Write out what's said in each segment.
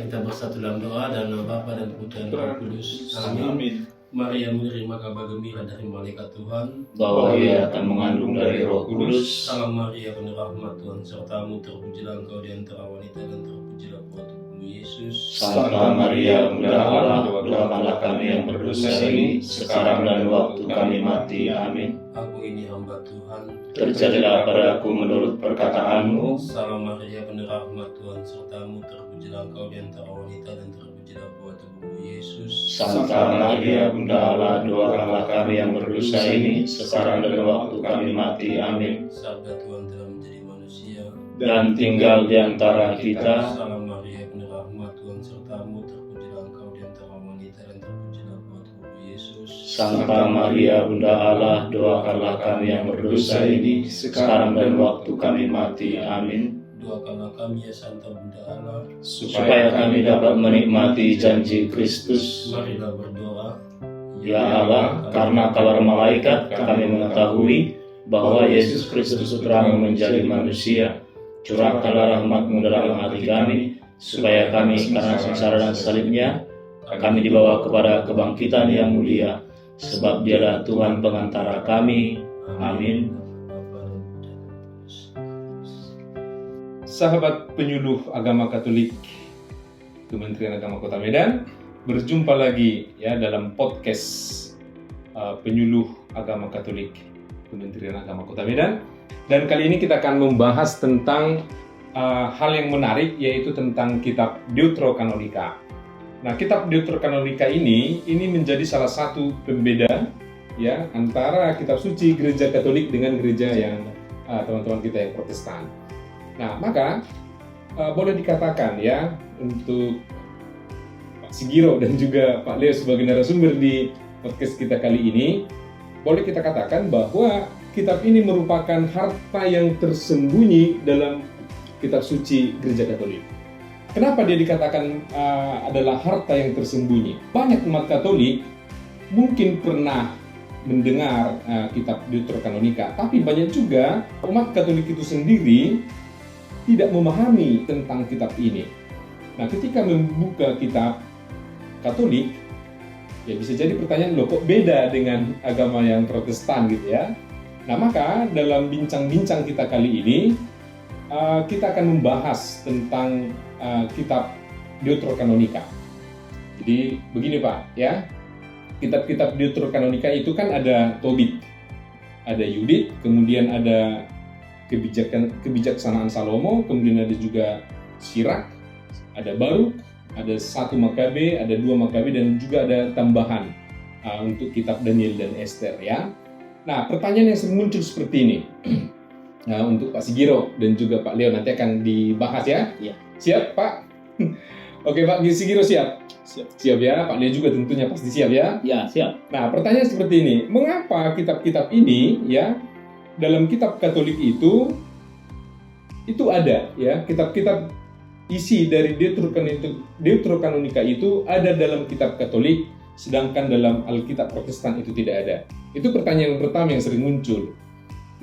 Marilah kita bersatu dalam doa dan nama Bapa dan Putra dan Roh Kudus. Amin. Maria menerima kabar gembira dari malaikat Tuhan bahwa ia akan mengandung dari Roh Kudus. Salam Maria, penuh rahmat Tuhan sertamu, terpujilah engkau di antara wanita dan terpujilah buah tubuhmu Yesus. Santa Maria, Bunda Allah, doakanlah kami yang berdosa ini, sekarang dan waktu kami mati. Amin. Aku ini hamba Tuhan, Terjadilah padaku menurut perkataanmu. Salam Maria, penuh rahmat Tuhan sertamu, terpujilah engkau di antara wanita dan terpujilah buah tubuhmu Yesus. Santa Maria, Bunda Allah, doakanlah kami yang berdosa ini, sekarang dan waktu kami mati. Amin. Sabda Tuhan telah menjadi manusia Dan tinggal di antara kita. Salam Maria, penuh rahmat Tuhan sertamu, terpujilah engkau di antara wanita dan terpujilah buah tubuhmu Yesus. Santa Maria, Bunda Allah, doakanlah kami yang berdosa ini, sekarang dan waktu kami mati. Amin. Doakanlah kami ya Santa Bunda Allah, Supaya kami dapat menikmati janji Kristus. marilah berdoa. Ya Allah, karena kabar malaikat kami mengetahui bahwa Yesus Kristus telah menjadi manusia. Curahkanlah rahmat-Mu dalam hati kami, supaya kami karena sengsara dan salibnya, kami dibawa kepada kebangkitan yang mulia. Sebab Dialah Tuhan pengantara kami. Amin. Sahabat penyuluh agama Katolik Kementerian Agama Kota Medan, berjumpa lagi ya dalam podcast penyuluh agama Katolik Kementerian Agama Kota Medan. Dan kali ini kita akan membahas tentang hal yang menarik, yaitu tentang kitab Deuterokanonika. Nah, kitab Deuterokanonika ini menjadi salah satu pembeda ya antara kitab suci gereja Katolik dengan gereja yang teman-teman kita yang Protestan. Nah, maka boleh dikatakan ya untuk Pak Sigiro dan juga Pak Leo sebagai narasumber di podcast kita kali ini, boleh kita katakan bahwa kitab ini merupakan harta yang tersembunyi dalam kitab suci gereja Katolik. Kenapa dia dikatakan adalah harta yang tersembunyi? Banyak umat Katolik mungkin pernah mendengar kitab Deuterokanonika, tapi banyak juga umat Katolik itu sendiri tidak memahami tentang kitab ini. Nah, ketika membuka kitab Katolik, ya bisa jadi pertanyaan, loh kok beda dengan agama yang Protestan gitu ya. Nah, maka dalam bincang-bincang kita kali ini, kita akan membahas tentang kitab Deuterokanonika. Jadi begini Pak, ya, kitab-kitab Deuterokanonika itu kan ada Tobit, ada Yudit, kemudian ada kebijaksanaan Salomo, kemudian ada juga Sirak, ada Baruk, ada 1 Makabe, ada 2 Makabe, dan juga ada tambahan untuk kitab Daniel dan Esther ya. Nah, pertanyaan yang sering muncul seperti ini. Nah, untuk Pak Sigiro dan juga Pak Leo nanti akan dibahas ya. Iya. Siap, Pak? Oke, Pak Sigiro siap? Siap ya, Pak Leo juga tentunya pasti siap ya? Ya, siap. Nah, pertanyaan seperti ini. Mengapa kitab-kitab ini ya dalam kitab Katolik itu ada ya, kitab-kitab isi dari Deuterokanonika itu ada dalam kitab Katolik, sedangkan dalam Alkitab Protestan itu tidak ada. Itu pertanyaan pertama yang sering muncul.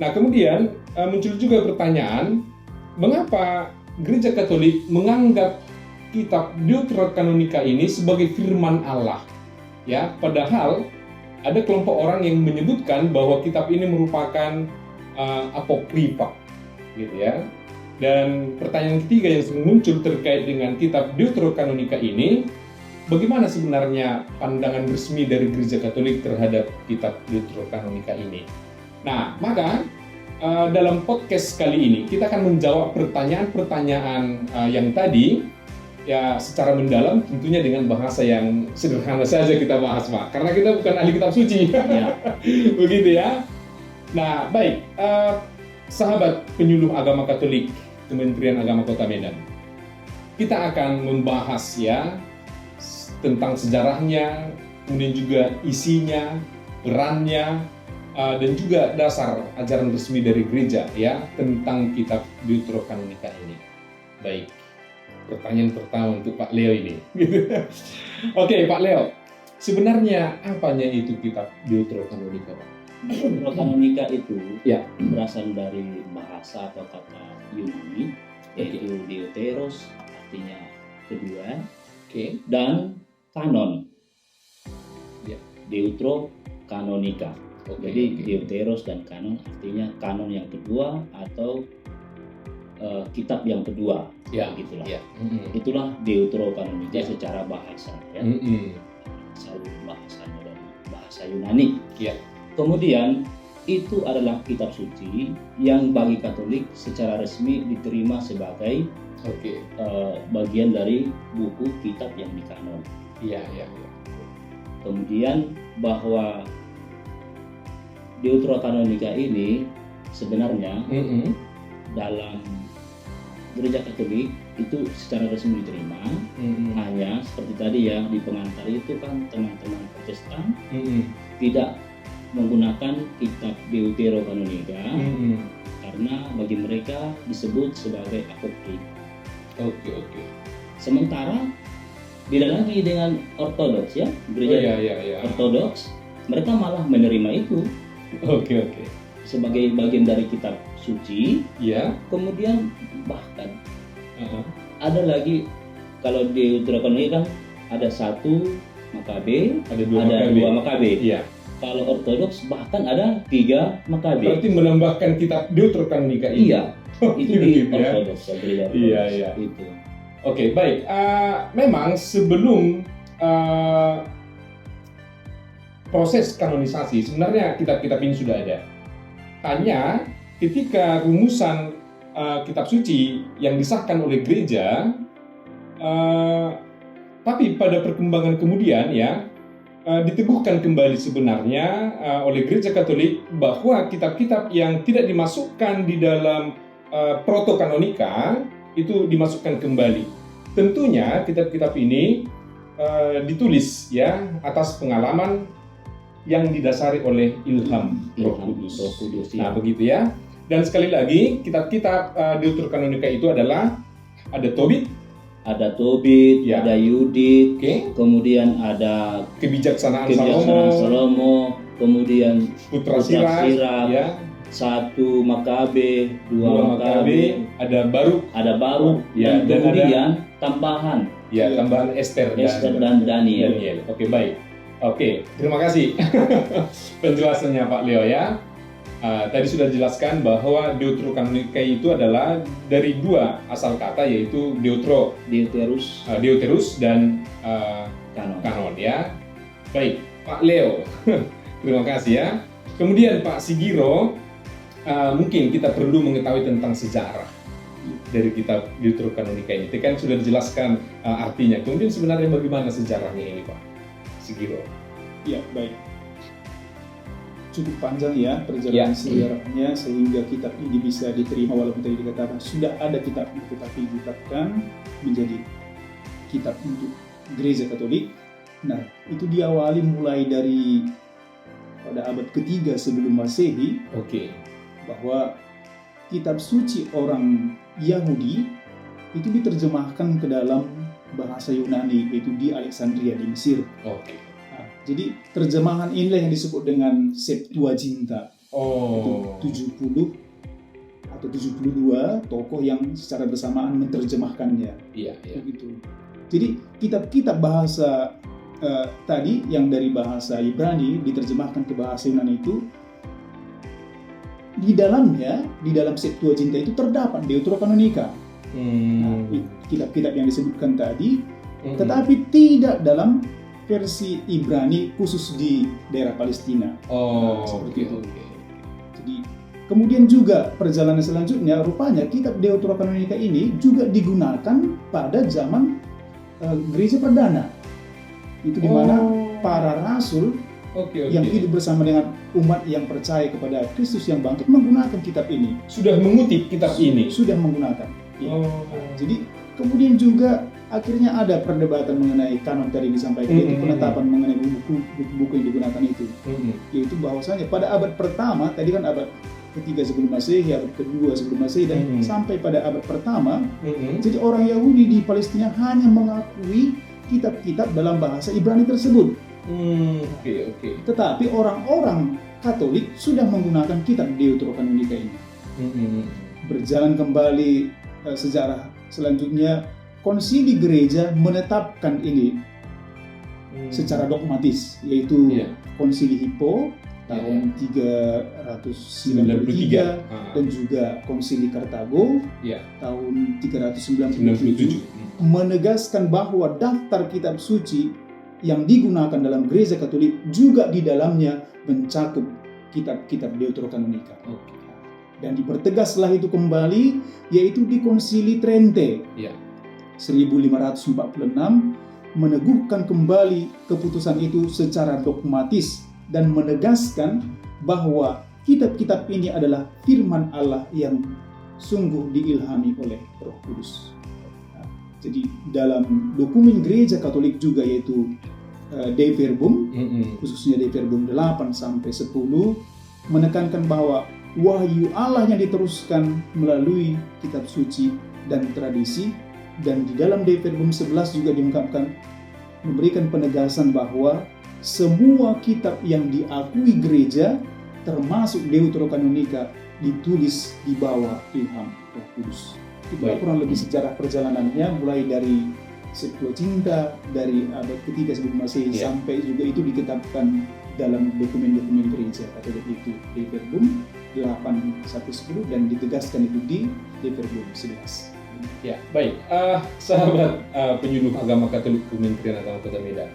Nah, kemudian muncul juga pertanyaan, mengapa Gereja Katolik menganggap kitab Deuterokanonika ini sebagai firman Allah? Ya, padahal ada kelompok orang yang menyebutkan bahwa kitab ini merupakan apokrifa, gitu ya. Dan pertanyaan ketiga yang sering muncul terkait dengan kitab Deuterokanonika ini, bagaimana sebenarnya pandangan resmi dari Gereja Katolik terhadap kitab Deuterokanonika ini? Nah, maka dalam podcast kali ini kita akan menjawab pertanyaan-pertanyaan yang tadi ya secara mendalam, tentunya dengan bahasa yang sederhana saja kita bahas, Pak, karena kita bukan ahli kitab suci. Ya. Begitu ya. Nah, baik, sahabat penyuluh agama Katolik Kementerian Agama Kota Medan, kita akan membahas ya tentang sejarahnya, kemudian juga isinya, perannya, dan juga dasar ajaran resmi dari gereja ya tentang kitab Deuterokanonika ini. Baik, pertanyaan pertama untuk Pak Leo ini. Oke, Pak Leo, sebenarnya apanya itu kitab Deuterokanonika, Pak? Deuterokanonika itu Ya. berasal dari bahasa atau kata Yunani, yaitu Deuteros, artinya kedua, Oke. dan kanon. Ya. Deuterokanonika. Oke, Jadi oke. Deuteros dan kanon artinya kanon yang kedua atau kitab yang kedua. Ya. Gitulah. Ya. Itulah Deuterokanonika Ya. secara bahasa ya. Mm-mm. Bahasanya dari bahasa Yunani. Ya. Kemudian itu adalah kitab suci yang bagi Katolik secara resmi diterima sebagai Oke. bagian dari buku kitab yang dikanon. Iya, iya. Kemudian bahwa Deuterokanonika ini sebenarnya Mm-mm. dalam gereja Katolik itu secara resmi diterima. Mm-mm. Hanya seperti tadi ya di pengantar itu kan teman-teman Protestan Mm-mm. tidak menggunakan kitab Deuterokanonika Mm-mm. karena bagi mereka disebut sebagai apokrif. Oke, oke. Sementara beda lagi dengan Ortodoks ya, Oh, gereja iya. Ortodoks mereka malah menerima itu Oke, oke. sebagai bagian dari kitab suci. Iya. Kemudian bahkan Uh-huh. ada lagi kalau di Deuterokanonika kan ada 1 Makabe, Ada 2 ada 2 Makabe. Iya. Kalau Ortodoks bahkan ada 3 Makabe. Berarti menambahkan kitab Deuterokanonika ini. Iya, itu di Gitu ya. Ortodoks ya, gereja Ortodoks. Iya, iya. Itu. Oke, baik. Memang sebelum proses kanonisasi, sebenarnya kitab-kitab ini sudah ada. Hanya ketika rumusan kitab suci yang disahkan oleh gereja, tapi pada perkembangan kemudian ya, diteguhkan kembali sebenarnya oleh gereja Katolik bahwa kitab-kitab yang tidak dimasukkan di dalam protokanonika itu dimasukkan kembali. Tentunya kitab-kitab ini ditulis ya atas pengalaman yang didasari oleh ilham Roh Kudus. Roh Kudus, Nah, ya. begitu ya. Dan sekali lagi, kitab-kitab Deuterokanonika itu adalah ada Tobit, Ada Tobit, Ya. ada Yudit, oke, kemudian ada kebijaksanaan Kebijaksanaan Salomo, Salomo, kemudian Putra Putra Sirach, Sirach, ya, 1 Makabe, 2 dua Makabe, Makabe, ada Baruk, ada Baruk, Ya, dan dan kemudian tambahan ya, tambahan Esther Esther dan Daniel. Oke, baik. Oke, terima kasih penjelasannya Pak Leo ya. Tadi sudah dijelaskan bahwa Deuterokanonika itu adalah dari 2 asal kata, yaitu Deuterus dan Kanon. kanon ya. Baik, Pak Leo, terima kasih ya. Kemudian Pak Sigiro, mungkin kita perlu mengetahui tentang sejarah dari kitab Deuterokanonika ini. Tadi kan sudah dijelaskan artinya. Kemudian sebenarnya bagaimana sejarahnya ini, Pak Sigiro? Ya, baik. Cukup panjang ya perjalanan sejarahnya sehingga kitab ini bisa diterima, walaupun tadi dikatakan sudah ada kitab itu tetapi ditetapkan menjadi kitab untuk gereja Katolik. Nah, itu diawali mulai dari pada abad ketiga sebelum Masehi, Oke. bahwa kitab suci orang Yahudi itu diterjemahkan ke dalam bahasa Yunani, yaitu di Alexandria di Mesir. Oke. Nah, jadi terjemahan inilah yang disebut dengan Septuaginta. Oh. Itu 70 atau 72 tokoh yang secara bersamaan menerjemahkannya. Iya, iya. Begitu. Jadi kitab-kitab bahasa tadi yang dari bahasa Ibrani diterjemahkan ke bahasa Yunani itu, di dalamnya, di dalam Septuaginta itu terdapat Deuterokanonika. Nah, kitab-kitab yang disebutkan tadi, tetapi tidak dalam versi Ibrani khusus di daerah Palestina. Oh, seperti itu. oke. Jadi kemudian juga perjalanan selanjutnya, rupanya kitab Deuterokanonika ini juga digunakan pada zaman gereja perdana. Itu di mana para rasul Oke. yang hidup bersama dengan umat yang percaya kepada Kristus yang bangkit menggunakan kitab ini. Sudah mengutip kitab ini. Sudah menggunakan. Ya. Oh. Jadi kemudian juga akhirnya ada perdebatan mengenai kanon tadi disampaikan, yaitu penetapan mengenai buku-buku yang digunakan itu. Yaitu bahwasanya pada abad pertama, tadi kan abad ketiga sebelum Masehi, abad kedua sebelum Masehi, dan sampai pada abad pertama, jadi orang Yahudi di Palestina hanya mengakui kitab-kitab dalam bahasa Ibrani tersebut. Oke. Tetapi orang-orang Katolik sudah menggunakan kitab Deuterokanonika ini. Berjalan kembali sejarah selanjutnya, konsili gereja menetapkan ini secara dogmatis, yaitu Iya. konsili Hippo tahun 393 dan juga konsili Kartago Iya. tahun 397 97. menegaskan bahwa daftar kitab suci yang digunakan dalam gereja Katolik juga di dalamnya mencakup kitab-kitab Deuterokanonika. Dan dipertegaslah itu kembali yaitu di Konsili Trente Iya. 1546 meneguhkan kembali keputusan itu secara dogmatis dan menegaskan bahwa kitab-kitab ini adalah firman Allah yang sungguh diilhami oleh Roh Kudus. Jadi dalam dokumen gereja Katolik juga yaitu Dei Verbum, khususnya Dei Verbum 8 sampai 10 menekankan bahwa wahyu Allah yang diteruskan melalui kitab suci dan tradisi, dan di dalam Dei Verbum 11 juga diungkapkan memberikan penegasan bahwa semua kitab yang diakui gereja termasuk Deuterokanonika ditulis di bawah ilham Roh Kudus. Itu kurang lebih sejarah perjalanannya mulai dari Septuaginta dari abad ketiga sebelum Masehi sampai juga itu ditetapkan dalam dokumen-dokumen gereja Katolik itu Dei Verbum 8 sampai 10 dan ditegaskan itu di Dei Verbum 11. Ya, baik. Sahabat penyuluh agama Katolik Kementerian Agama Kota Medan.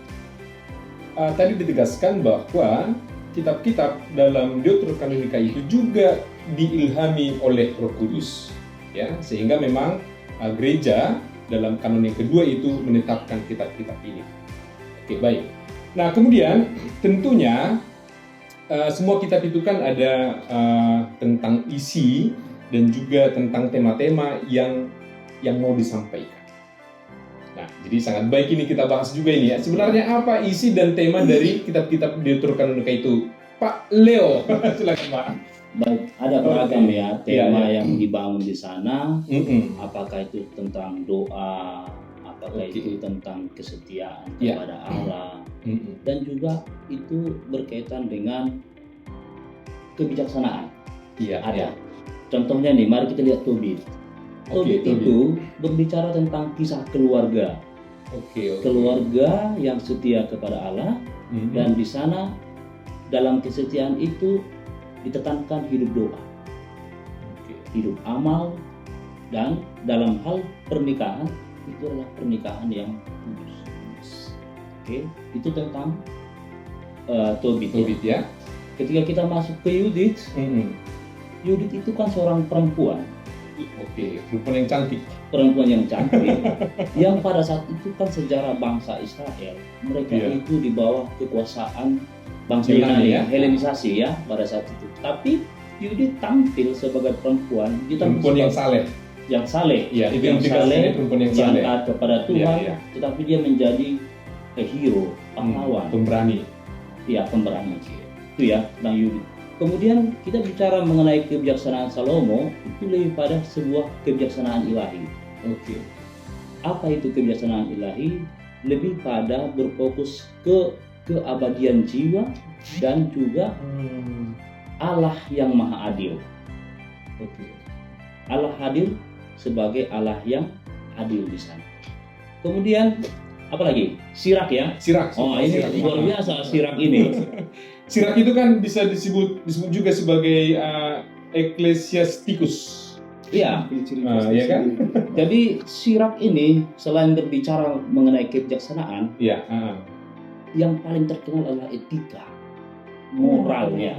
Tadi ditegaskan bahwa kitab-kitab dalam Deuterokanonika itu juga diilhami oleh Roh Kudus, ya, sehingga memang gereja dalam kanon yang kedua itu menetapkan kitab-kitab ini. Oke, baik. Nah, kemudian tentunya semua kitab itu kan ada tentang isi dan juga tentang tema-tema yang mau disampaikan. Nah, jadi sangat baik ini kita bahas juga ini ya. Sebenarnya apa isi dan tema dari kitab-kitab Deuterokanonika itu? Pak Leo, silakan Pak. Baik, ada beragam ya tema yang dibangun di sana. Apakah itu tentang doa, apakah itu tentang kesetiaan kepada Allah, dan juga itu berkaitan dengan kebijaksanaan. Ada. Contohnya nih, mari kita lihat Tobit. Tobit itu berbicara tentang kisah keluarga. Keluarga yang setia kepada Allah, dan di sana dalam kesetiaan itu ditekankan hidup doa, hidup amal, dan dalam hal pernikahan itu adalah pernikahan yang kudus. Itu tentang Tobit ya. Ketika kita masuk ke Yudit, Yudit itu kan seorang perempuan. Perempuan yang cantik. Perempuan yang cantik, yang pada saat itu kan sejarah bangsa Israel, mereka itu di bawah kekuasaan bangsa Yunani, Helenisasi ya pada saat itu. Tapi Yudit tampil sebagai perempuan yang saleh. Yang saleh, itu yang saleh, perempuan yang saleh. Yang taat kepada Tuhan, tetapi dia menjadi hero, pahlawan, pemberani. Iya, pemberani. Itu ya, tentang Yudit. Kemudian kita bicara mengenai kebijaksanaan Salomo, itu lebih pada sebuah kebijaksanaan ilahi. Apa itu kebijaksanaan ilahi? Lebih pada berfokus ke keabadian jiwa dan juga Allah yang maha adil. Allah adil sebagai Allah yang adil di sana. Kemudian apa lagi? Sirak ya? Sirak. Ini luar biasa sirak ini. Sirak itu kan bisa disebut juga sebagai eklesiastikus. Iya, ya kan? Jadi sirak ini selain berbicara mengenai kebijaksanaan, yang paling terkenal adalah etika, moralnya.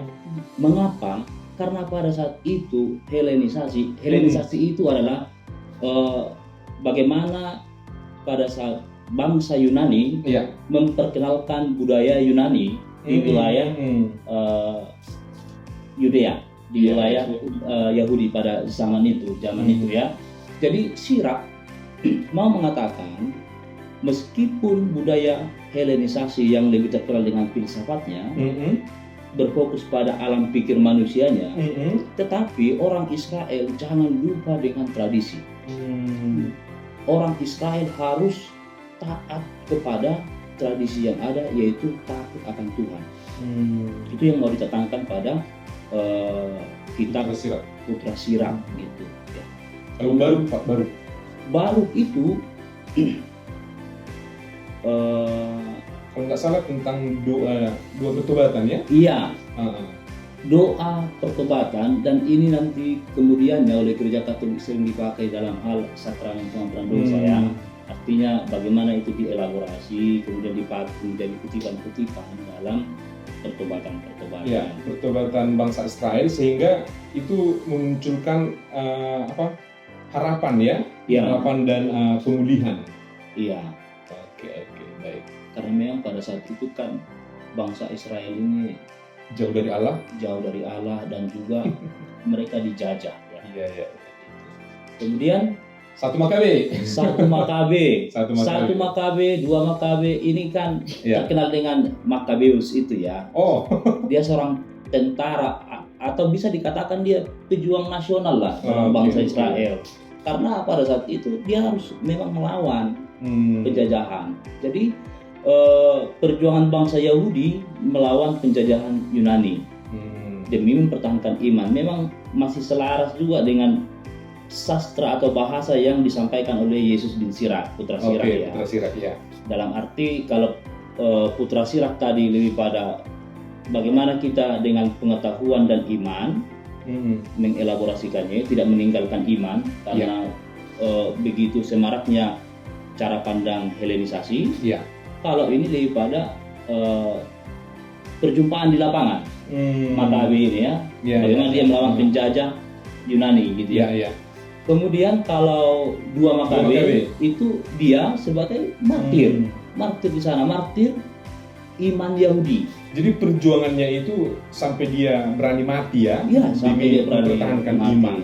Mengapa? Karena pada saat itu Helenisasi itu adalah bagaimana pada saat bangsa Yunani memperkenalkan budaya Yunani di wilayah Yudea, di wilayah Yahudi pada zaman itu ya. Jadi Sirak mau mengatakan meskipun budaya Helenisasi yang lebih terkenal dengan filsafatnya berfokus pada alam pikir manusianya, tetapi orang Israel jangan lupa dengan tradisi. Orang Israel harus taat kepada tradisi yang ada, yaitu takut akan Tuhan. Itu yang mau ditekankan pada kitab Putra Sirak gitu. Kalau baru Baruk itu Kalau nggak salah tentang doa pertobatan ya? Iya, Ah, doa pertobatan, dan ini nanti kemudiannya oleh Gereja Katolik sering dipakai dalam hal sakramen pengampunan dosa ya. Artinya bagaimana itu dielaborasi, kemudian dipakai menjadi kutipan-kutipan dalam pertobatan-pertobatan. Ya, pertobatan bangsa Israel, sehingga itu memunculkan harapan ya, Iya. harapan dan pemulihan. Iya, Oke, baik. karena memang pada saat itu kan bangsa Israel ini Jauh dari Allah. jauh dari Allah dan juga mereka dijajah ya. Iya. Kemudian 1 Makabe. 1 Makabe, 1 1 Makabe, 2 Makabe ini kan Ya. terkenal dengan Makabeus itu ya. Oh, Dia seorang tentara atau bisa dikatakan dia pejuang nasional lah dalam Oke, bangsa oke. Israel. Karena pada saat itu dia harus memang melawan penjajahan. Jadi perjuangan bangsa Yahudi melawan penjajahan Yunani demi mempertahankan iman memang masih selaras juga dengan sastra atau bahasa yang disampaikan oleh Yesus bin Sirak, putra Sirak ya. Putra Sirak ya. Dalam arti kalau putra Sirak tadi lebih pada bagaimana kita dengan pengetahuan dan iman mengelaborasikannya, tidak meninggalkan iman karena begitu semaraknya cara pandang Helenisasi. Iya. Kalau ini lebih pada perjumpaan di lapangan, Makabe ini ya, bagaimana dia melawan penjajah Yunani gitu ya. Iya. Kemudian kalau 2 Makabe itu dia sebagai martir, martir di sana, martir iman Yahudi. Jadi perjuangannya itu sampai dia berani mati ya, Ya, sampai dia berani mempertahankan mati. iman.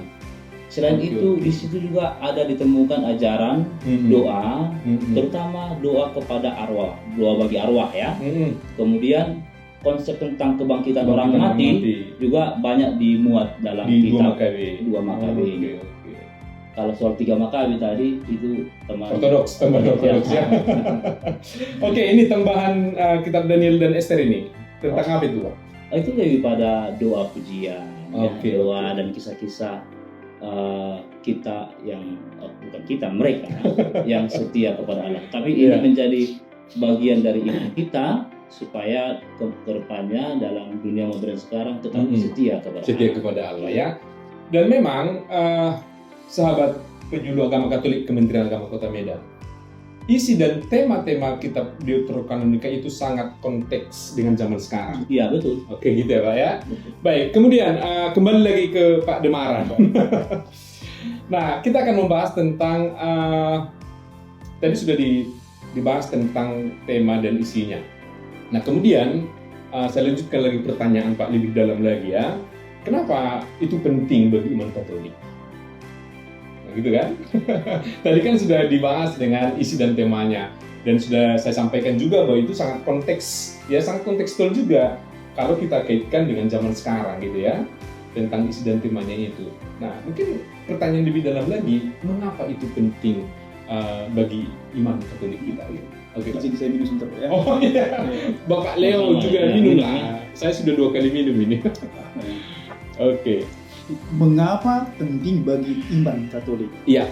Selain Oke, itu oke. di situ juga ada ditemukan ajaran doa, terutama doa kepada arwah, doa bagi arwah ya. Kemudian konsep tentang kebangkitan orang mati juga banyak dimuat dalam di 2 kitab Makabe. 2 Makabe. Oke. Kalau soal 3 Makabe tadi itu teman Ortodoks ya. Oke, ini tambahan kitab Daniel dan Esther ini tentang apa itu, Pak? Itu lebih pada doa pujian, Oke, ya, doa oke. dan kisah-kisah kita yang bukan kita, mereka yang setia kepada Allah. Tapi ini Iya. menjadi bagian dari iman kita supaya kedepannya dalam dunia modern sekarang tetap setia kepada Setia Allah. kepada Allah ya. Dan memang sahabat penyuluh agama Katolik Kementerian Agama Kota Medan, isi dan tema-tema kitab Deuterokanonika itu sangat konteks dengan zaman sekarang. Iya betul. Oke gitu ya Pak ya. Baik, kemudian kembali lagi ke Pak Demaran. Nah, kita akan membahas tentang tadi sudah dibahas tentang tema dan isinya. Nah, kemudian saya lanjutkan lagi pertanyaan Pak lebih dalam lagi ya. Kenapa itu penting bagi iman Katolik? Nah, gitu kan? Tadi kan sudah dibahas dengan isi dan temanya, dan sudah saya sampaikan juga bahwa itu sangat konteks, ya sangat kontekstual juga kalau kita kaitkan dengan zaman sekarang gitu ya, tentang isi dan temanya itu. Nah, mungkin pertanyaan lebih dalam lagi, mengapa itu penting bagi iman Katolik kita? Oke, Pak. Izin saya minum sebentar ya. Oh iya, Bapak Leo juga minum lah. Saya sudah 2 kali minum ini. Oke. Mengapa penting bagi iman Katolik? Iya.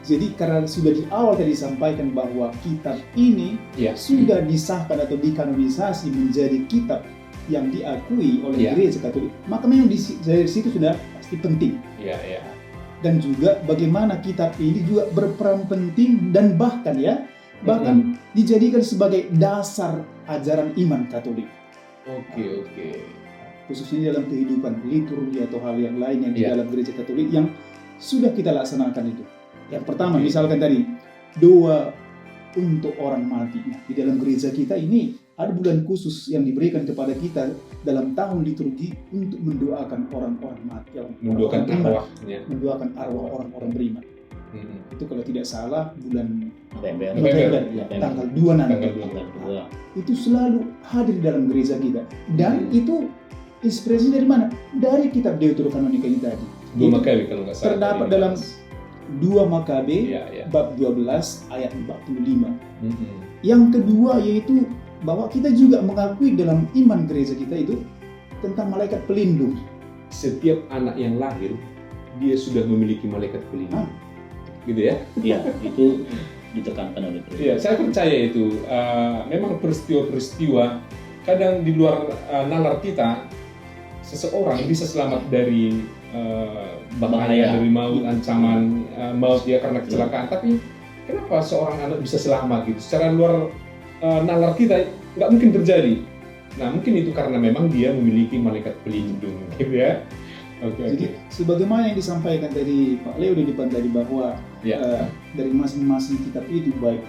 Jadi karena sudah di awal tadi disampaikan bahwa kitab ini Iya. sudah disahkan atau dikanonisasi menjadi kitab yang diakui oleh Iya. Gereja Katolik, maka memang dari situ sudah pasti penting. Iya, iya. Dan juga bagaimana kitab ini juga berperan penting dan bahkan dijadikan sebagai dasar ajaran iman Katolik. Oke. Khususnya dalam kehidupan liturgi atau hal yang lain yang di Iya. dalam Gereja Katolik yang sudah kita laksanakan itu. Yang pertama, Oke. misalkan tadi doa untuk orang mati. Nah, di dalam gereja kita ini ada bulan khusus yang diberikan kepada kita dalam tahun liturgi untuk mendoakan orang-orang mati, Mendoakan orang beriman. arwahnya. Mendoakan arwah orang-orang beriman. Itu kalau tidak salah bulan November. November, ya, November. tanggal 2 nanti. Tanggal 2. Tanggal 2. Itu selalu hadir di dalam gereja kita. Dan itu inspirasi dari mana? Dari kitab Deuterokanonika ini tadi. 2 Makabe kalau nggak salah. Terdapat dalam 2 Makabe Iya. bab 12 ayat 45. Yang kedua yaitu bahwa kita juga mengakui dalam iman gereja kita itu tentang malaikat pelindung. Setiap anak yang lahir dia sudah memiliki malaikat pelindung. Gitu ya? Ya, itu ditekankan oleh gereja. Iya, saya percaya itu. Memang peristiwa-peristiwa kadang di luar nalar kita, seseorang bisa selamat dari bahaya, dari maut, ancaman maut ya karena kecelakaan. Tapi kenapa seorang anak bisa selamat gitu? Secara luar nalar kita nggak mungkin terjadi. Nah, mungkin itu karena memang dia memiliki malaikat pelindung, gitu ya. Jadi sebagaimana yang disampaikan tadi Pak Leo di depan tadi bahwa dari masing-masing kitab itu baik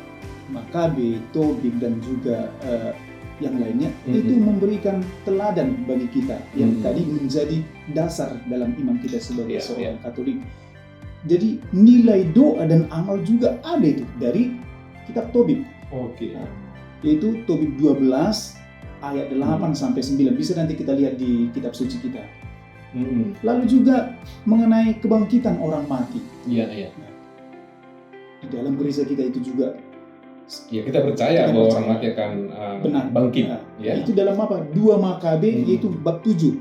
Makabe, Tobit dan juga yang lainnya itu memberikan teladan bagi kita yang tadi menjadi dasar dalam iman kita sebagai seorang Katolik. Jadi nilai doa dan amal juga ada itu dari kitab Tobit. Yaitu Tobit 12 ayat 8 sampai 9. Bisa nanti kita lihat di kitab suci kita. Lalu juga mengenai kebangkitan orang mati. Nah, di dalam gereja kita itu juga kita percaya bahwa orang mati akan benar bangkit. Itu dalam apa? 2 Makabe yaitu bab 7.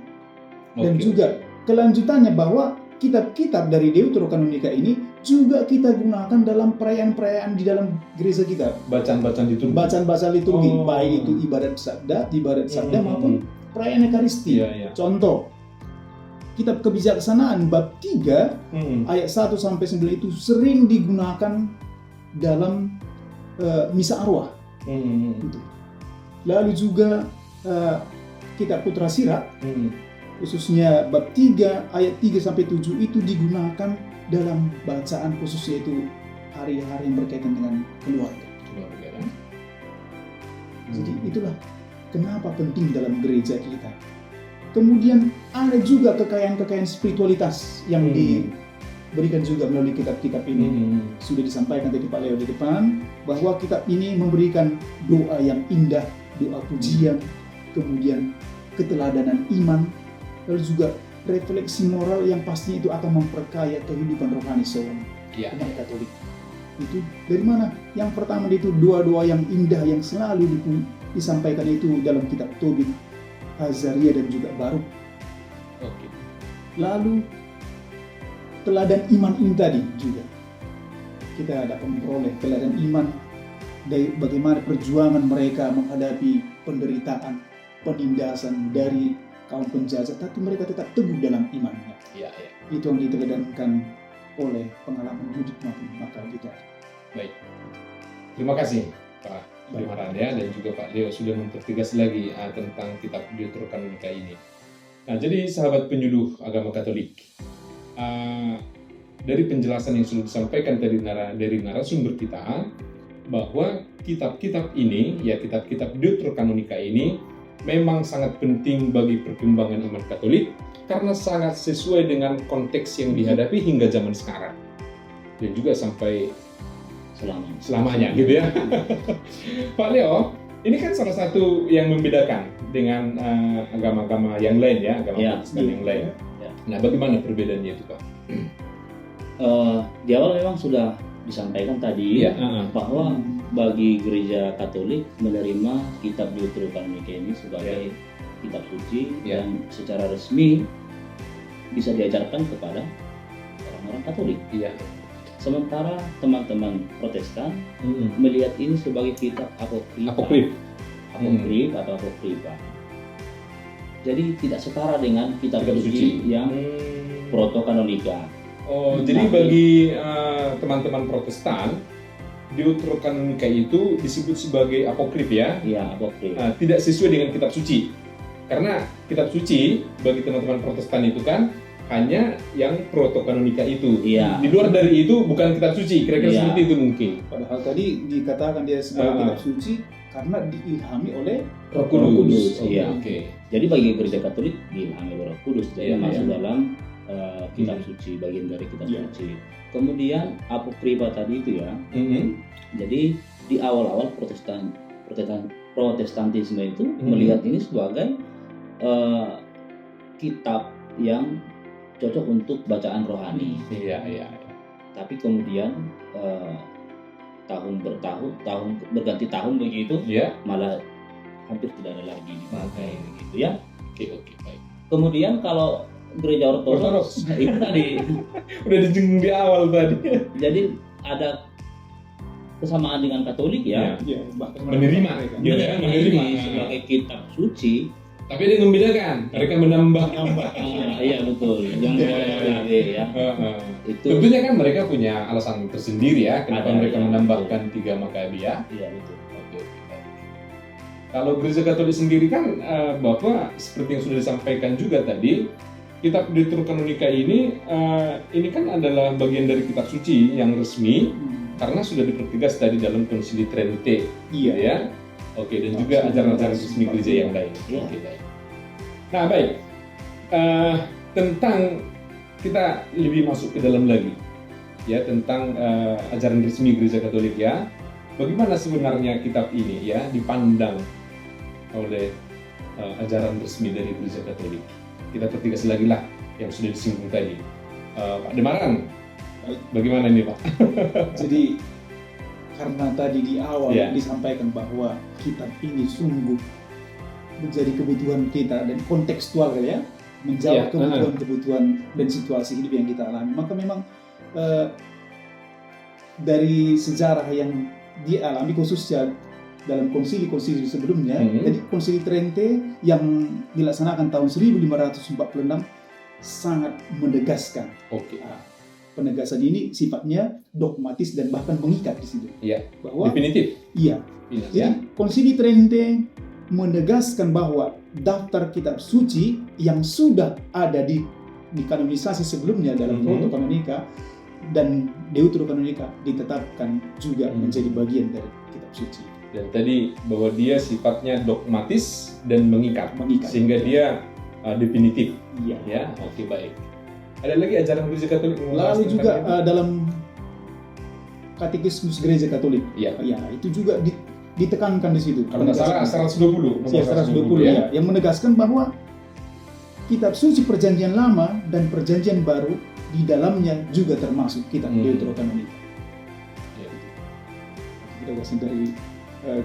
Dan juga kelanjutannya bahwa kitab-kitab dari Deuterokanonika ini juga kita gunakan dalam perayaan-perayaan di dalam gereja kita. Bacaan-bacaan liturgi. Bacaan-bacaan liturgi, baik itu ibadat sabda maupun perayaan Ekaristi. Contoh, kitab kebijaksanaan bab 3 ayat 1 sampai 9 itu sering digunakan dalam misa arwah. Lalu juga kitab Putra Sirat khususnya bab 3 ayat 3 sampai 7 itu digunakan dalam bacaan khusus yaitu hari-hari yang berkaitan dengan keluarga. Jadi itulah kenapa penting dalam gereja kita. Kemudian ada juga kekayaan-kekayaan spiritualitas yang diberikan juga melalui kitab-kitab ini. Sudah disampaikan tadi Pak Leo di depan bahwa kitab ini memberikan doa yang indah, doa pujian, kemudian keteladanan iman, lalu juga refleksi moral yang pasti itu akan memperkaya kehidupan rohani seorang umat Katolik. Itu dari mana? Yang pertama itu doa-doa yang indah yang selalu disampaikan itu dalam kitab Tobit, Azaria dan juga Baruk. Lalu teladan iman ini tadi juga kita dapat memperoleh teladan iman dari bagaimana perjuangan mereka menghadapi penderitaan, penindasan dari kaum penjajah, tapi mereka tetap teguh dalam imannya. Itu yang diteladankan oleh pengalaman hidup maupun akal kita. Baik, terima kasih Pak Primarada dan juga Pak Leo sudah mempertegas lagi tentang kitab Deuterokanonika ini. Nah, jadi sahabat penyuluh agama Katolik, dari penjelasan yang sudah disampaikan dari narasumber kita, bahwa kitab-kitab ini, ya kitab-kitab Deuterokanonika ini memang sangat penting bagi perkembangan iman Katolik karena sangat sesuai dengan konteks yang dihadapi hingga zaman sekarang dan juga sampai selamanya gitu ya. Pak Leo, ini kan salah satu yang membedakan dengan agama-agama yang lain ya, agama Protestan yang lain. Nah, bagaimana perbedaannya itu Pak? Di awal memang sudah disampaikan tadi bahwa bagi gereja Katolik menerima kitab Deuterokanonika ini sebagai kitab suci dan secara resmi bisa diajarkan kepada orang-orang Katolik. Sementara teman-teman Protestan melihat ini sebagai kitab apokrif atau apokrifa. Jadi tidak setara dengan kitab suci yang protokanonika. Jadi bagi teman-teman Protestan, Deuterokanonika itu disebut sebagai apokrif ya? Iya, apokrif. Tidak sesuai dengan kitab suci. Karena kitab suci bagi teman-teman Protestan itu kan hanya yang protokanonika itu. Di luar dari itu bukan kitab suci. Kira-kira seperti itu mungkin. Padahal tadi dikatakan dia sebagai kitab suci karena diilhami oleh Roh Kudus. Jadi bagi gereja Katolik diilhami oleh Roh Kudus. Jadi masuk dalam kitab suci, bagian dari kitab suci. Kemudian apokrifa tadi itu ya. Jadi di awal-awal Protestantisme itu melihat ini sebagai kitab yang cocok untuk bacaan rohani. Tapi kemudian tahun berganti tahun begitu, malah hampir tidak ada lagi dipakai begitu ya. Baik. Kemudian kalau gereja Ortodoks itu tadi udah dijenggung di awal tadi. Jadi ada kesamaan dengan Katolik ya. Ya, bahkan Menerima. mereka. Gitu ya, menerima. Ini sebagai kitab suci. Tapi ada yang membedakan. Mereka menambah. Iya betul. Yang ya. Itu Tentunya kan mereka punya alasan tersendiri ya kenapa Ada, mereka ya, menambahkan 3 Makabia. Iya betul. Oke. Kalau Gereja Katolik sendiri kan bahwa seperti yang sudah disampaikan juga tadi, kitab Deuterokanonika ini kan adalah bagian dari kitab suci yang resmi karena sudah dipertegas tadi dalam Konsili Trente, Iya. ya. Oke, dan juga ajaran-ajaran resmi gereja yang lain. Iya. Oke, baik. Nah, baik. Tentang kita lebih masuk ke dalam lagi, ya tentang ajaran resmi Gereja Katolik ya. Bagaimana sebenarnya kitab ini ya dipandang oleh ajaran resmi dari Gereja Katolik? Kita pertegas lagi lah yang sudah disinggung tadi. Pak Demaran, bagaimana ini Pak? Jadi karena tadi di awal Ya. disampaikan bahwa kitab ini sungguh menjadi kebutuhan kita dan kontekstual kali ya, menjawab Ya, kebutuhan dan situasi hidup yang kita alami. Maka memang dari sejarah yang dialami khususnya dalam konsili-konsili sebelumnya, jadi konsili Trente yang dilaksanakan tahun 1546 sangat menegaskan. Oke. Penegasan ini sifatnya dogmatis dan bahkan mengikat di situ. Iya. Bahwa Definitif. iya, Ya. jadi Konsili Trente menegaskan bahwa daftar kitab suci yang sudah ada di kanonisasi sebelumnya dalam Proto-Kanonika dan Deuterokanonika ditetapkan juga menjadi bagian dari kitab suci. Dan tadi bahwa dia sifatnya dogmatis dan mengikat. Sehingga dia definitif. Iya. Ya, oke baik. Ada lagi ajaran Gereja Katolik yang membahas Lalu tentang juga ini? dalam Katekismus Gereja Katolik, Iya. ya itu juga ditekankan di situ. Kalau nggak salah 120, nomor Ya, 120 ya, yang menegaskan bahwa kitab suci Perjanjian Lama dan Perjanjian Baru di dalamnya juga termasuk kitab Deuterokanonika. Ya. Ketegasan dari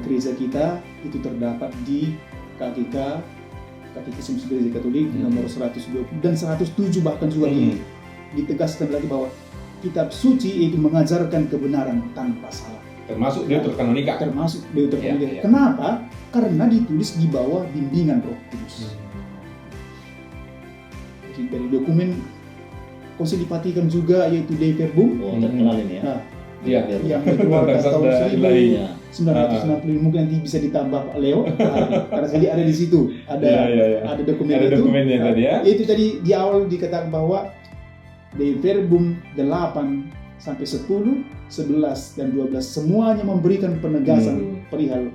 gereja kita itu terdapat di KKK Katekismus Gereja Katolik nomor 120 dan 107 bahkan juga ditegaskan lagi bahwa kitab suci itu mengajarkan kebenaran tanpa salah. Termasuk Deuterokanonika. Termasuk Deuterokanonika. Ya, ya. Kenapa? Karena ditulis di bawah bimbingan Roh Kudus. Jadi dari dokumen Konsili Vatikan juga yaitu Dei Verbum. Oh, terkenal ini ya. Nah, Iya. yang dikeluarkan tahun Sabda Ilahi. 1960 mungkin nanti bisa ditambah Pak Leo karena tadi ada di situ ada Iya. dokumen Ada itu. dokumennya tadi ya. Itu tadi di awal dikatakan bahwa Dei Verbum 8 sampai 10, 11 dan 12 semuanya memberikan penegasan perihal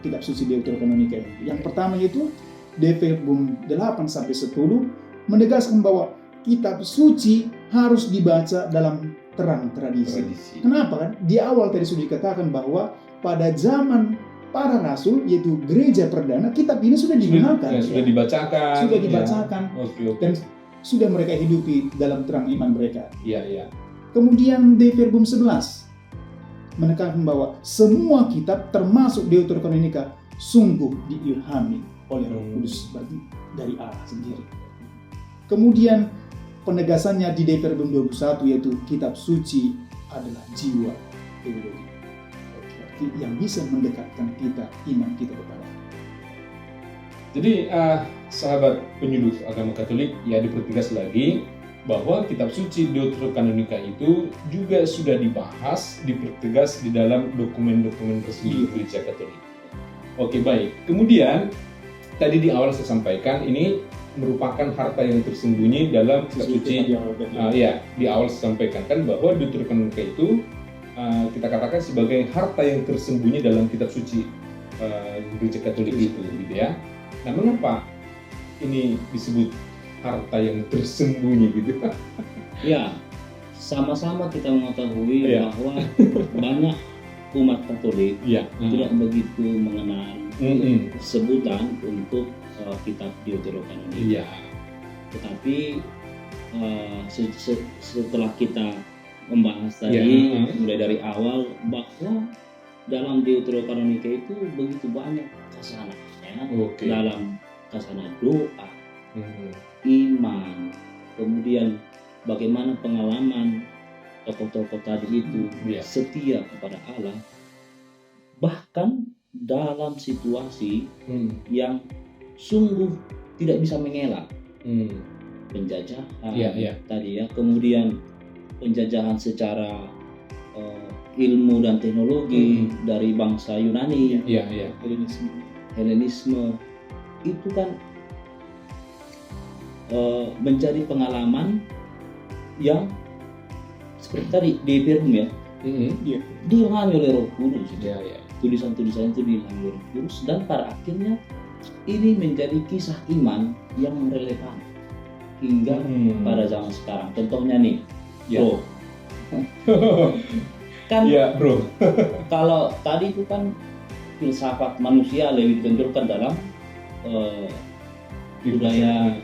kitab suci Deuterokanonika ini. Yang pertama itu Dei Verbum 8 sampai 10 menegaskan bahwa kitab suci harus dibaca dalam terang tradisi. Kenapa kan? Di awal tadi sudah dikatakan bahwa pada zaman para rasul yaitu gereja perdana kitab ini sudah digunakan. Sudah dibacakan. Sudah dibacakan. Ya. Oke. Dan sudah mereka hidupi dalam terang iman mereka. Iya. Kemudian Dei Verbum 11 menekankan bahwa semua kitab termasuk Deuterokanonika sungguh diilhami oleh Roh Kudus dari Allah sendiri. Kemudian penegasannya di Dei Verbum 21 yaitu kitab suci adalah jiwa teologi yang bisa mendekatkan kita iman kita kepada Allah. Jadi sahabat penyuluh agama Katolik ya dipertegas lagi bahwa kitab suci Deuterokanonika itu juga sudah dibahas, dipertegas di dalam dokumen-dokumen resmi Gereja Katolik. Oke baik. Kemudian tadi di awal saya sampaikan ini merupakan harta yang tersembunyi dalam kitab suci. Di awal saya sampaikan kan bahwa Deuterokanonika itu kita katakan sebagai harta yang tersembunyi dalam kitab suci Gereja Katolik itu, gitu ya. Nah, mengapa ini disebut harta yang tersembunyi gitu? Ya, sama-sama kita mengetahui bahwa banyak umat Katolik tidak begitu mengenal sebutan untuk kitab Deuterokanonika. Iya. Tetapi setelah kita membahas tadi mulai dari awal bahwa dalam Deuterokanonika itu begitu banyak kasananya dalam kasana doa, iman, kemudian bagaimana pengalaman tokoh-tokoh tadi itu Iya. setia kepada Allah, bahkan dalam situasi yang sungguh tidak bisa mengelak, penjajahan Iya. tadi ya, kemudian penjajahan secara ilmu dan teknologi dari bangsa Yunani, Iya. Helenisme, itu kan menjadi pengalaman yang seperti tadi di Firman ya, diilhami oleh Roh Kudus. Iya. Tulisan-tulisan itu diilhami oleh Roh Kudus, dan pada akhirnya ini menjadi kisah iman yang relevan hingga pada zaman sekarang. Contohnya nih, Iya. Bro, kan Iya, Bro. kalau tadi itu kan filsafat manusia lebih ditentukan dalam budaya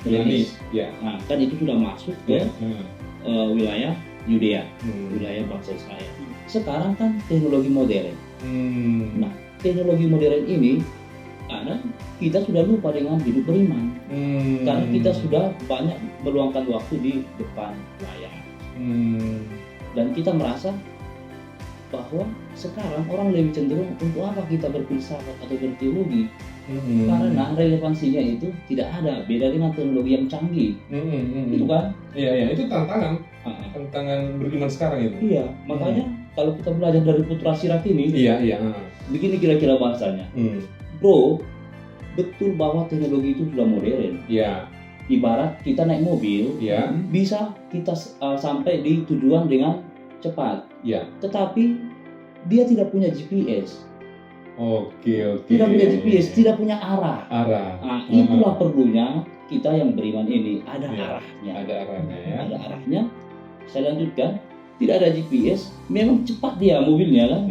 Helenis. Iya. Nah, kan itu sudah masuk ke wilayah Yudea, wilayah bangsa Israel. Sekarang kan teknologi modern. Nah, teknologi modern ini karena kita sudah lupa dengan hidup beriman, karena kita sudah banyak meluangkan waktu di depan layar, dan kita merasa bahwa sekarang orang lebih cenderung untuk apa kita berfilsafat atau berteologi, karena relevansinya itu tidak ada, beda dengan teknologi yang canggih. Itu kan? Iya, itu tantangan beriman sekarang itu. Iya, makanya kalau kita belajar dari Putra Sirat ini, Iya. begini kira-kira bahasanya. Bro, betul bahwa teknologi itu sudah modern. Iya. Ibarat kita naik mobil, Iya. bisa kita sampai di tujuan dengan cepat. Iya. Tetapi dia tidak punya GPS. Oke. Tidak punya GPS, tidak punya arah. Nah, itulah perlunya kita yang beriman ini ada arahnya. Ada arahnya ya. Ada arahnya. Saya lanjutkan. Tidak ada GPS, memang cepat dia mobilnya kan,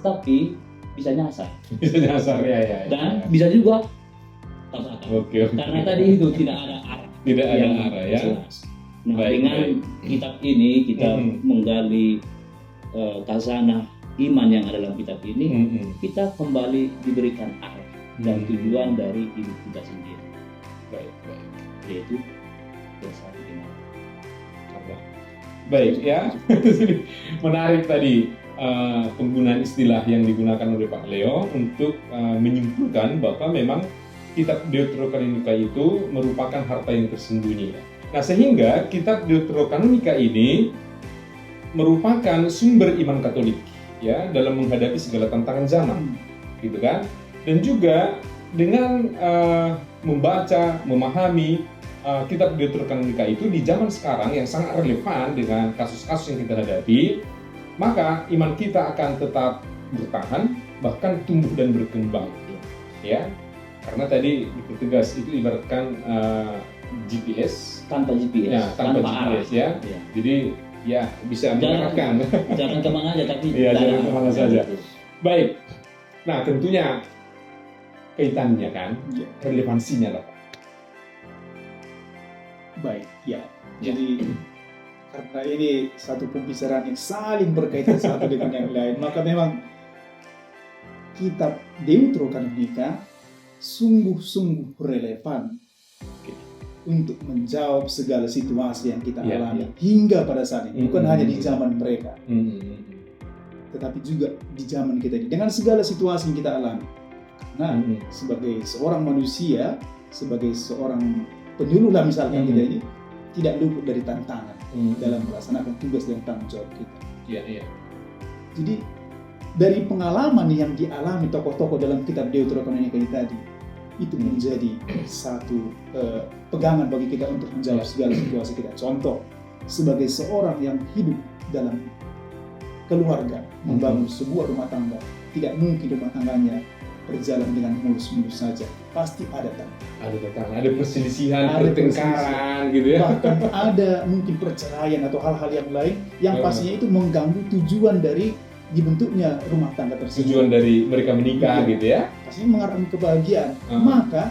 tapi bisa nyasar. Bisa nyasar ya. Dan bisa juga tabrakan. Oke. Karena tadi itu tidak ada arah. Tidak ada yang arah ya. jelas. Nah, Baik, dengan kitab ini kita menggali khazanah iman yang ada dalam kitab ini, kita kembali diberikan arah dan tujuan dari hidup kita sendiri. Baik. Yaitu dasar iman. Baik ya. Menarik tadi penggunaan istilah yang digunakan oleh Pak Leo untuk menyimpulkan bahwa memang kitab Deuterokanonika itu merupakan harta yang tersembunyi. Nah, sehingga kitab Deuterokanonika ini merupakan sumber iman Katolik ya dalam menghadapi segala tantangan zaman, gitu kan? Dan juga dengan membaca, memahami kitab Deuterokanonika itu di zaman sekarang yang sangat relevan dengan kasus-kasus yang kita hadapi, maka iman kita akan tetap bertahan, bahkan tumbuh dan berkembang, ya. Karena tadi dipertegas itu ibaratkan GPS Tanpa GPS, ya, tanpa GPS arah. ya. Jadi ya bisa mengarahkan. Jangan kemana aja, tapi Iya, tidak jangan ada kemana arah. saja. Gitu. Baik. Nah, tentunya kaitannya kan, relevansinya lah. Baik, ya. Jadi karena ini satu pembicaraan yang saling berkaitan satu dengan yang lain, maka memang kitab Deuterokanonika sungguh-sungguh relevan untuk menjawab segala situasi yang kita alami hingga pada saat ini. Bukan hanya di zaman mereka, tetapi juga di zaman kita ini dengan segala situasi yang kita alami. Karena sebagai seorang manusia, sebagai seorang penyuluh lah misalkan kita ini tidak luput dari tantangan dalam melaksanakan tugas dan tanggung jawab kita. Iya. Jadi dari pengalaman yang dialami tokoh-tokoh dalam kitab Deuterokanonika ini tadi, itu menjadi satu pegangan bagi kita untuk menjawab segala situasi kita. Contoh, sebagai seorang yang hidup dalam keluarga, membangun sebuah rumah tangga, tidak mungkin rumah tangganya berjalan dengan mulus-mulus saja. Pasti ada tantangan. Ada perselisihan, pertengkaran gitu ya. Bahkan ada mungkin perceraian atau hal-hal yang lain yang pastinya itu mengganggu tujuan dari dibentuknya rumah tangga tersebut. Tujuan dari mereka menikah gitu ya. Pastinya mengarahkan kebahagiaan. Maka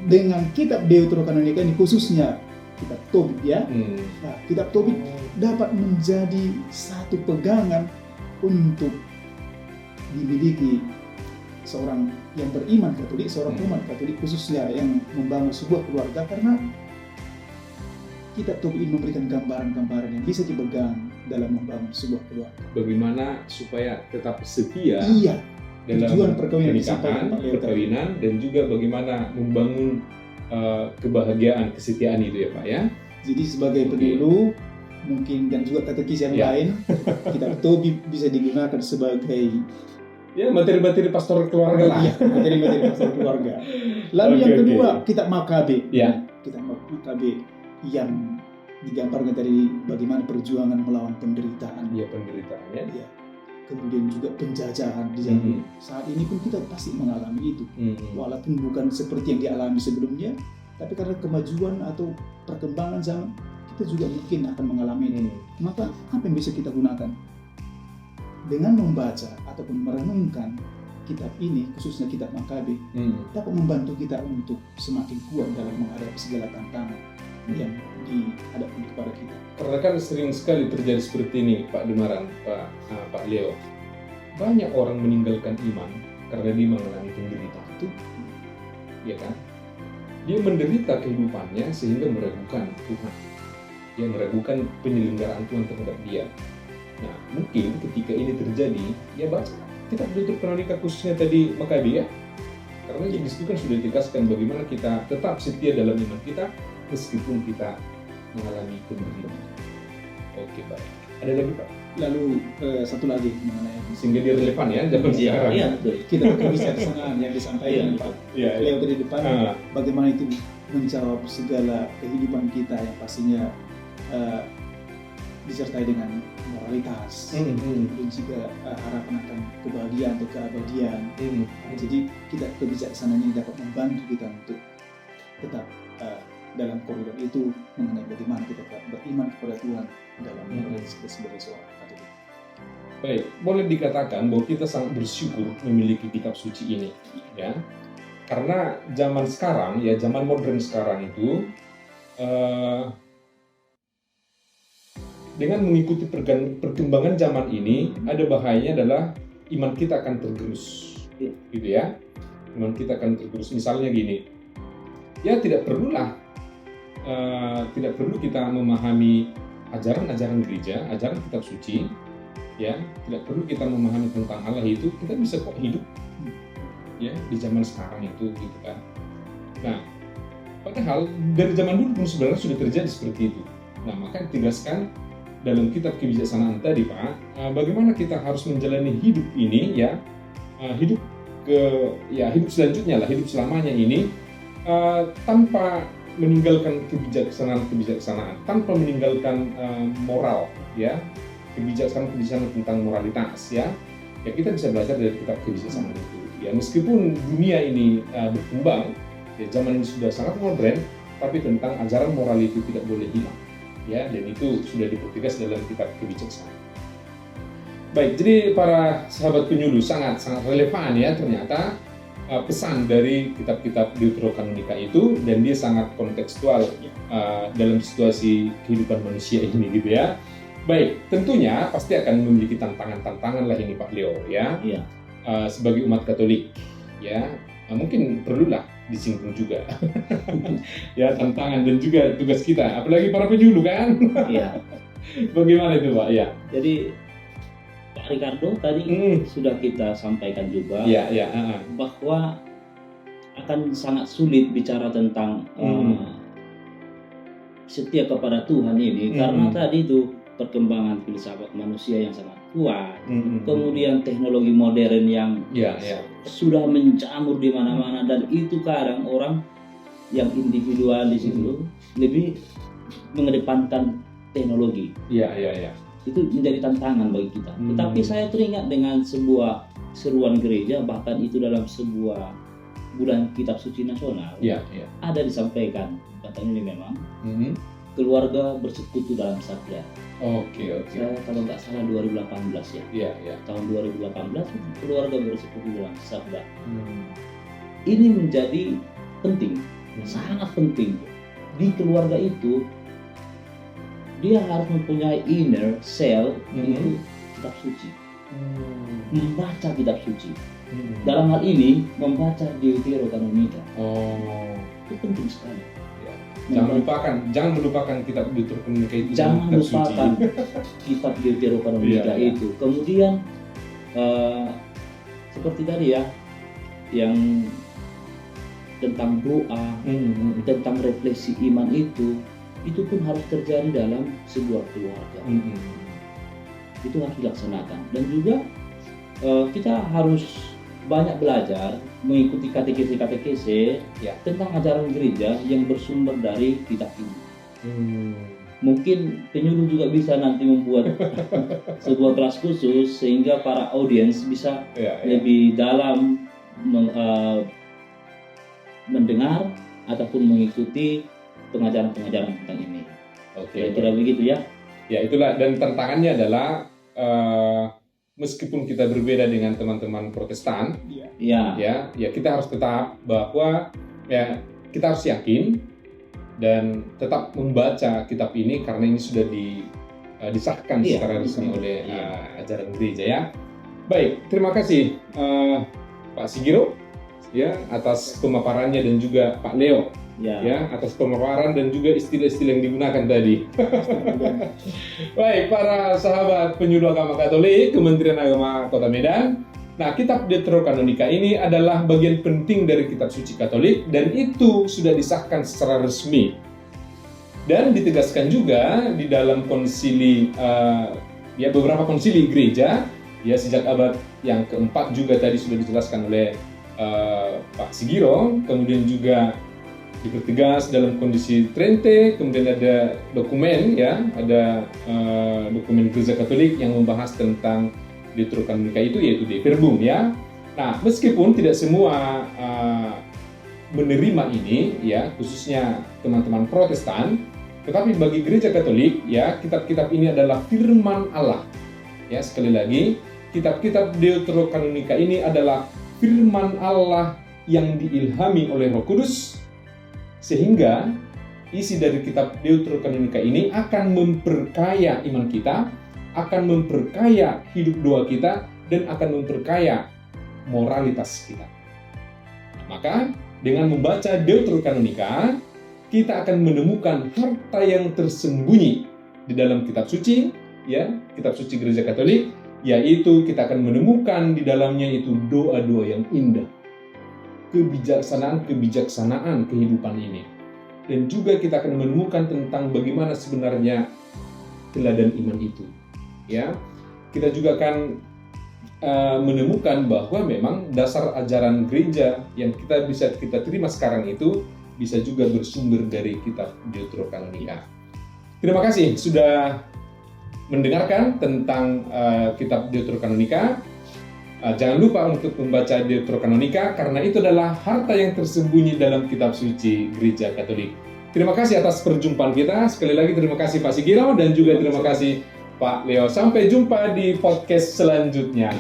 dengan kitab Deuterokanonika ini khususnya kitab Tobit ya. Nah, kitab Tobit dapat menjadi satu pegangan untuk dimiliki seorang yang beriman Katolik, seorang umat Katolik khususnya yang membangun sebuah keluarga, karena kitab Tobit ini memberikan gambaran-gambaran yang bisa dipegang dalam membangun sebuah keluarga. Bagaimana supaya tetap setia Iya, dalam tujuan perkawinan pernikahan, disampaikan Pak Leo tadi. perkawinan, dan juga bagaimana membangun kebahagiaan, kesetiaan itu ya Pak ya. Jadi sebagai penyuluh mungkin dan juga katekis yang Ya. lain, kita betul bisa digunakan sebagai Ya, materi-materi pastor keluarga lah. iya, materi-materi pastor keluarga. Lalu Oke, yang oke. kedua, kitab Makabe. Ya. Kitab Makabe yang digambarkan tadi bagaimana perjuangan melawan penderitaan. Ya, penderitaannya. Ya. Kemudian juga penjajahan di zaman saat ini pun kita pasti mengalami itu. Walaupun bukan seperti yang dialami sebelumnya, tapi karena kemajuan atau perkembangan zaman, kita juga mungkin akan mengalami itu. Maka apa yang bisa kita gunakan? Dengan membaca ataupun merenungkan kitab ini, khususnya kitab Makabe, dapat membantu kita untuk semakin kuat dalam menghadapi segala tantangan yang dihadapkan kepada kita. Karena kan sering sekali terjadi seperti ini Pak Demaran, Pak Leo. Banyak orang meninggalkan iman karena dia mengalami penderitaan itu, ya kan? Dia menderita kehidupannya sehingga meragukan Tuhan, dia meragukan penyelenggaraan Tuhan terhadap dia. Nah, mungkin ketika ini terjadi, ya baca kitab Deuteronomi khususnya tadi Makabe ya. Karena di situ kan sudah ditegaskan bagaimana kita tetap setia dalam iman kita meskipun kita mengalami penderitaan. Oke, baik. Ada lagi Pak? Lalu satu lagi mengenai Sehingga dia relevan ya zaman sekarang. Iya, betul. kita kebijaksanaan yang disampaikan Pak Iya, iya. Leo tadi depan, bagaimana itu menjawab segala kehidupan kita yang pastinya disertai dengan moralitas, dan juga harapan akan kebahagiaan atau keabadian. Jadi kita kebijaksanaan ini dapat membantu kita untuk tetap dalam koridor itu mengenai bagaimana kita tetap beriman kepada Tuhan dalam moralitas kita sebagai seorang Katolik. Baik, boleh dikatakan bahwa kita sangat bersyukur memiliki kitab suci ini, ya. Karena zaman sekarang, ya zaman modern sekarang itu, dengan mengikuti perkembangan zaman ini, ada bahayanya adalah iman kita akan tergerus, gitu ya. Iman kita akan tergerus. Misalnya gini, ya tidak perlu kita memahami ajaran-ajaran gereja, ajaran kitab suci, ya tidak perlu kita memahami tentang Allah itu, kita bisa kok hidup, ya di zaman sekarang itu, gitu kan. Nah, padahal dari zaman dulu pun sebenarnya sudah terjadi seperti itu. Nah, maka ditegaskan dalam kitab kebijaksanaan tadi Pak, bagaimana kita harus menjalani hidup ini, ya hidup selanjutnya lah, hidup selamanya ini tanpa meninggalkan kebijaksanaan, tanpa meninggalkan moral, ya kebijaksanaan tentang moralitas, ya kita bisa belajar dari kitab kebijaksanaan itu. Ya meskipun dunia ini berkembang, ya zaman ini sudah sangat modern, tapi tentang ajaran moral itu tidak boleh hilang, ya dan itu sudah dipertegas dalam kitab kebijaksanaan. Baik, jadi para sahabat penyuluh sangat relevan ya ternyata pesan dari kitab-kitab Deuterokanonika itu, dan dia sangat kontekstual dalam situasi kehidupan manusia ini, gitu ya. Baik, tentunya pasti akan memiliki tantangan-tantangan lah ini Pak Leo, ya. Iya. Sebagai umat Katolik, ya mungkin perlulah disinggung juga, ya tantangan dan juga tugas kita, apalagi para penyuluh kan. Iya. Bagaimana itu Pak? Ya. Jadi Pak Ricardo tadi sudah kita sampaikan juga bahwa akan sangat sulit bicara tentang setia kepada Tuhan ini karena tadi itu perkembangan filsafat manusia yang sangat kuat, kemudian teknologi modern yang sudah menjamur di mana-mana, dan itu kadang orang yang individualis itu lebih mengedepankan teknologi. Itu menjadi tantangan bagi kita. Tetapi saya teringat dengan sebuah seruan gereja, bahkan itu dalam sebuah bulan kitab suci nasional, ada disampaikan, katanya ini memang keluarga bersekutu dalam sabda. Saya kalau nggak salah 2018 ya. Tahun 2018 keluarga bersekutu dalam sabda. Ini menjadi penting, sangat penting. Di keluarga itu dia harus mempunyai inner cell, itu kitab suci, membaca kitab suci. Dalam hal ini membaca Deuterokanonika. Itu penting sekali. Jangan melupakan kitab Deuterokanonica itu. Jangan kitab suci. lupakan kitab Deuterokanonica Iya. itu. Kemudian seperti tadi ya, yang tentang doa, tentang refleksi iman itu pun harus terjadi dalam sebuah keluarga. Itu harus dilaksanakan. Dan juga kita harus banyak belajar mengikuti katekese Ya. tentang ajaran gereja yang bersumber dari kitab ini. Mungkin penyuluh juga bisa nanti membuat sebuah kelas khusus sehingga para audiens bisa lebih dalam mendengar ataupun mengikuti pengajaran-pengajaran tentang ini. Kira-kira begitu ya. Ya, itulah, dan tantangannya adalah meskipun kita berbeda dengan teman-teman Protestan, ya kita harus tetap bahwa ya kita harus yakin dan tetap membaca kitab ini karena ini sudah disahkan secara resmi oleh ajaran gereja ya. Baik, terima kasih Pak Sigiro ya atas pemaparannya dan juga Pak Leo ya atas pemaparan dan juga istilah-istilah yang digunakan tadi. Baik, para sahabat penyuluh agama Katolik Kementerian Agama Kota Medan. Nah, kitab Deuterokanonica ini adalah bagian penting dari kitab suci Katolik dan itu sudah disahkan secara resmi. Dan ditegaskan juga di dalam konsili beberapa konsili gereja ya sejak abad yang keempat juga tadi sudah dijelaskan oleh Pak Sigiro, kemudian juga dipertegas dalam kondisi Trente, kemudian ada dokumen ada dokumen Gereja Katolik yang membahas tentang Deuterokanonica itu yaitu De Verbum ya. Nah, meskipun tidak semua menerima ini ya, khususnya teman-teman Protestan, tetapi bagi Gereja Katolik ya, kitab-kitab ini adalah firman Allah. Ya, sekali lagi, kitab-kitab Deuterokanonica ini adalah firman Allah yang diilhami oleh Roh Kudus, sehingga isi dari kitab Deuterokanonica ini akan memperkaya iman kita, akan memperkaya hidup doa kita, dan akan memperkaya moralitas kita. Maka dengan membaca Deuterokanonica, kita akan menemukan harta yang tersembunyi di dalam kitab suci, ya, kitab suci Gereja Katolik, yaitu kita akan menemukan di dalamnya itu doa-doa yang indah, kebijaksanaan kehidupan ini. Dan juga kita akan menemukan tentang bagaimana sebenarnya teladan iman itu. Ya, kita juga akan menemukan bahwa memang dasar ajaran gereja yang bisa kita terima sekarang itu bisa juga bersumber dari kitab Deuterokanonica. Terima kasih sudah mendengarkan tentang kitab Deuterokanonica. Jangan lupa untuk membaca Deuterokanonica karena itu adalah harta yang tersembunyi dalam kitab suci Gereja Katolik. Terima kasih atas perjumpaan kita. Sekali lagi terima kasih Pak Sigiro dan juga terima kasih Pak Leo. Sampai jumpa di podcast selanjutnya.